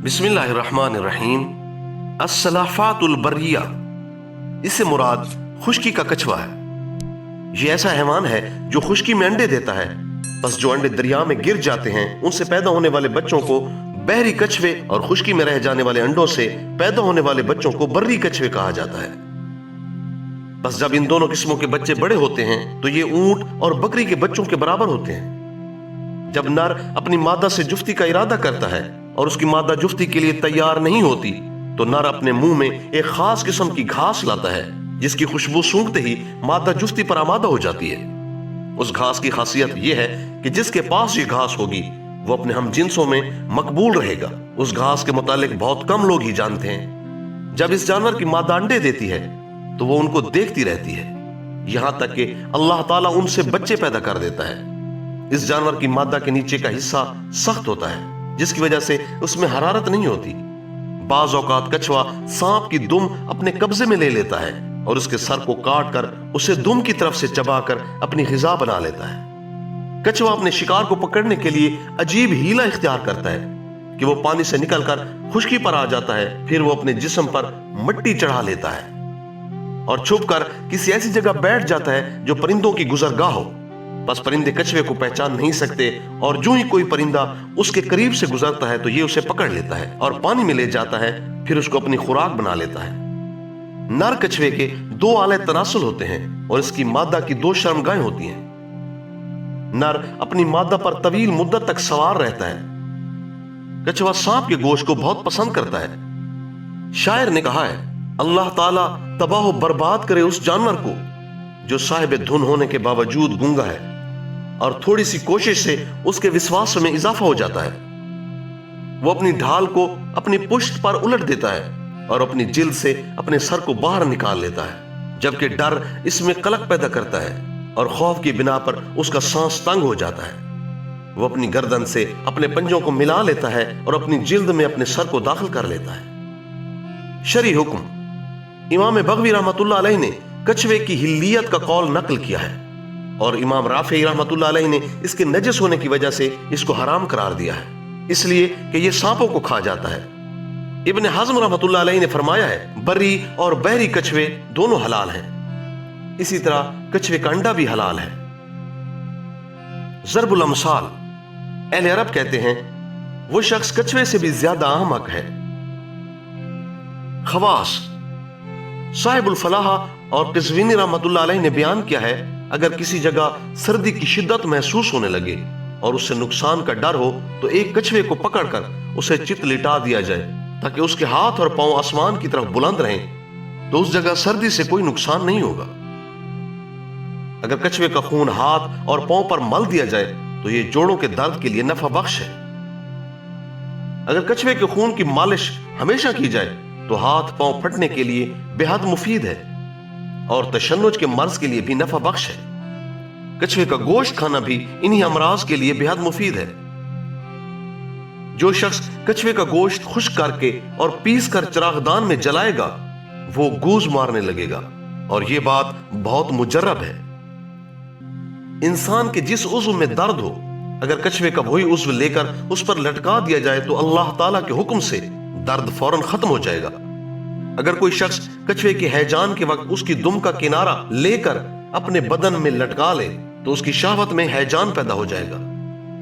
बिस्मिल्लाहिर्रहमानिर्रहीम। अस्सलाफ़ातुल बर्रिया, इससे मुराद खुश्की का कछुआ है। ये ऐसा हैवान है जो खुश्की में अंडे देता है। बस जो अंडे दरिया में गिर जाते हैं उनसे पैदा होने वाले बच्चों को बहरी कछुए और खुश्की में रह जाने वाले अंडों से पैदा होने वाले बच्चों को बर्री कछुए कहा जाता है। बस जब इन दोनों किस्मों के बच्चे बड़े होते हैं तो ये ऊंट और बकरी के बच्चों के बराबर होते हैं। जब नर अपनी मादा से जुफ्ती का इरादा करता है और उसकी मादा जुफ्ती के लिए तैयार नहीं होती तो नर अपने मुंह में एक खास किस्म की घास लाता है जिसकी खुशबू सूंघते ही मादा जुफ्ती पर आमादा हो जाती है। उस घास की खासियत यह है कि जिसके पास ये घास होगी वो अपने हम जिन्सों में मकबूल रहेगा। उस घास के मुतालिक बहुत कम लोग ही जानते हैं। जब इस जानवर की मादा अंडे देती है तो वो उनको देखती रहती है, यहां तक कि अल्लाह ताला उनसे बच्चे पैदा कर देता है। इस जानवर की मादा के नीचे का हिस्सा सख्त होता है जिसकी वजह से उसमें हरारत नहीं होती। बाज औकात कछुआ सांप की दुम अपने कब्जे में ले लेता है और उसके सर को काट कर उसे दुम की तरफ से चबाकर अपनी ग़िज़ा बना लेता है। कछुआ अपने शिकार को पकड़ने के लिए अजीब हीला इख्तियार करता है कि वो पानी से निकलकर खुश्की पर आ जाता है, फिर वो अपने जिस्म पर मिट्टी चढ़ा लेता है और छुपकर किसी ऐसी जगह बैठ जाता है जो परिंदों की गुजरगाह हो। बस परिंदे कछुए को पहचान नहीं सकते और जो ही कोई परिंदा उसके करीब से गुजरता है तो ये उसे पकड़ लेता है और पानी में ले जाता है, फिर उसको अपनी खुराक बना लेता है। नर कछुए के दो आले तनासुल होते हैं और इसकी मादा की दो शर्मगाहें होती हैं। नर अपनी मादा पर तवील मुद्दत तक सवार रहता है। कछुआ सांप के गोश्त को बहुत पसंद करता है। शायर ने कहा है, अल्लाह ताला तबाह बर्बाद करे उस जानवर को जो साहिब धुन होने के बावजूद गूंगा है और थोड़ी सी कोशिश से उसके विश्वास में इजाफा हो जाता है। वो अपनी ढाल को अपनी पुश्त पर उलट देता है और अपनी जिल्द से अपने सर को बाहर निकाल लेता है, जबकि डर इसमें कलक पैदा करता है और खौफ की बिना पर उसका सांस तंग हो जाता है। वो अपनी गर्दन से अपने पंजों को मिला लेता है और अपनी जिल्द में अपने सर को दाखिल कर लेता है। शरई हुक्म, इमाम बग़वी रहमतुल्लाह अलैह ने कछुए की हिल्लियत का कौल नकल किया है और इमाम राफी रहमतुल्लाह अलैह ने इसके नजस होने की वजह से इसको हराम करार दिया है, इसलिए कि यह सांपों को खा जाता है। इब्न हज़्म रहमतुल्लाह अलैह ने फरमाया है, बर्री और बहरी कछुए दोनों हलाल हैं। इसी तरह कछुए का अंडा भी हलाल है। ज़रबुल अमसाल, अहले अरब कहते हैं वो शख्स कछुए से भी ज्यादा अहमक है। खवास, साहिबुल फलाह और क़ज़वीनी रहमतुल्लाह अलैह ने बयान किया है, अगर किसी जगह सर्दी की शिद्दत महसूस होने लगे और उससे नुकसान का डर हो तो एक कछुए को पकड़कर उसे चित लिटा दिया जाए ताकि उसके हाथ और पांव आसमान की तरफ बुलंद रहें, तो उस जगह सर्दी से कोई नुकसान नहीं होगा। अगर कछुए का खून हाथ और पांव पर मल दिया जाए तो यह जोड़ों के दर्द के लिए नफा बख्श है। अगर कछुए के खून की मालिश हमेशा की जाए तो हाथ पांव फटने के लिए बेहद मुफीद है और तशन्नुज के मर्ज के लिए भी नफा बख्श है। कछुए का गोश्त खाना भी इन्हीं अमराज के लिए बेहद मुफीद है। जो शख्स कछुए का गोश्त खुश्क करके और पीस कर चिरागदान में जलाएगा वो गूज मारने लगेगा और यह बात बहुत मुजर्रब है। इंसान के जिस उज़्व में दर्द हो, अगर कछुए का वही उज़्व लेकर उस पर लटका दिया जाए तो अल्लाह ताला के हुक्म से दर्द फौरन खत्म हो जाएगा। अगर कोई शख्स कछुए के हैजान के वक्त उसकी दुम का किनारा लेकर अपने बदन में लटका ले तो उसकी शहवत में हैजान पैदा हो जाएगा।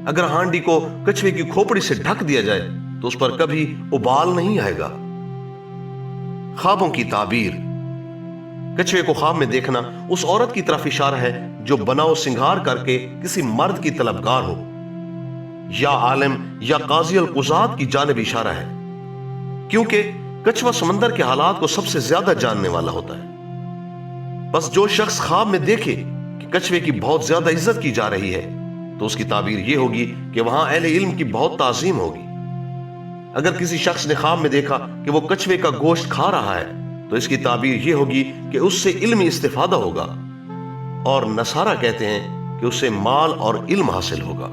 अगर हांडी को कछुए की खोपड़ी से ढक दिया जाए तो उस पर कभी उबाल नहीं आएगा। ख्वाबों की ताबीर, कछुए को ख्वाब में देखना उस औरत की तरफ इशारा है जो बनाओ सिंगार करके किसी मर्द की तलबगार हो, या आलिम या काजी अल कुज़ात की जानिब इशारा है, क्योंकि कछुआ समंदर के हालात को सबसे ज्यादा जानने वाला होता है। बस जो शख्स ख्वाब में देखे कि कछुए की बहुत ज्यादा इज्जत की जा रही है तो उसकी ताबीर यह होगी कि वहां अहले इल्म की बहुत ताजीम होगी। अगर किसी शख्स ने ख्वाब में देखा कि वो कछुए का गोश्त खा रहा है तो इसकी ताबीर यह होगी कि उससे इल्मी इस्तिफादा होगा और नसारा कहते हैं कि उससे माल और इल्म हासिल होगा।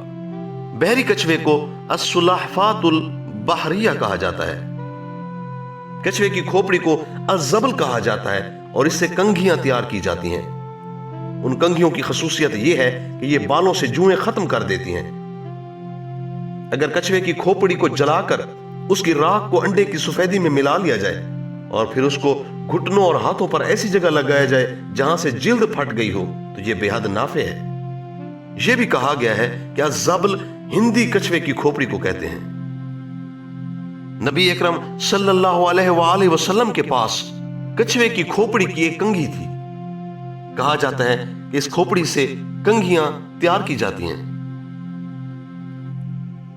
बहरी कछुए को अस्सुलाहफातुल बहरिया कहा जाता है। कछुए की खोपड़ी को अज़्ज़बल कहा जाता है और इससे कंघियां तैयार की जाती हैं। उन कंघियों की खसूसियत यह है कि ये बालों से जुएं खत्म कर देती हैं। अगर कछुए की खोपड़ी को जलाकर اس کی راکھ کو انڈے کی سفیدی میں ملا لیا جائے اور پھر اس کو گھٹنوں اور ہاتھوں پر ایسی جگہ لگایا جائے جہاں سے جلد پھٹ گئی ہو تو یہ بے حد نافع ہے۔ یہ بھی کہا گیا ہے کہ الزبل ہندی کچھوے کی کھوپڑی کو کہتے ہیں۔ نبی اکرم صلی اللہ علیہ وآلہ وسلم کے پاس کچھوے کی کھوپڑی کی ایک کنگھی تھی۔ کہا جاتا ہے کہ اس کھوپڑی سے کنگھیاں تیار کی جاتی ہیں۔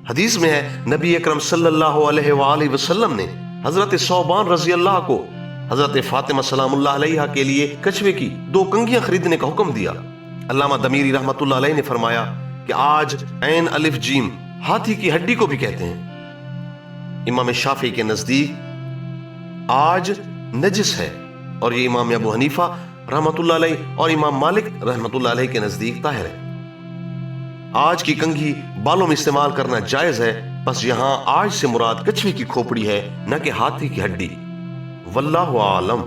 حدیث میں ہے نبی اکرم صلی اللہ علیہ وآلہ وسلم نے حضرت ثوبان رضی اللہ کو حضرت فاطمہ سلام اللہ علیہ کے لیے کچھوے کی 2 کنگھیاں خریدنے کا حکم دیا۔ علامہ دمیری رحمۃ اللہ علیہ نے فرمایا کہ آج عین الف جیم ہاتھی کی ہڈی کو بھی کہتے ہیں۔ امام شافعی کے نزدیک آج نجس ہے اور یہ امام ابو حنیفہ رحمۃ اللہ علیہ اور امام مالک رحمۃ اللہ علیہ کے نزدیک طاہر ہے۔ آج کی کنگھی بالوں میں استعمال کرنا جائز ہے، بس یہاں آج سے مراد کچھوے کی کھوپڑی ہے، نہ کہ ہاتھی کی ہڈی۔ واللہ اعلم۔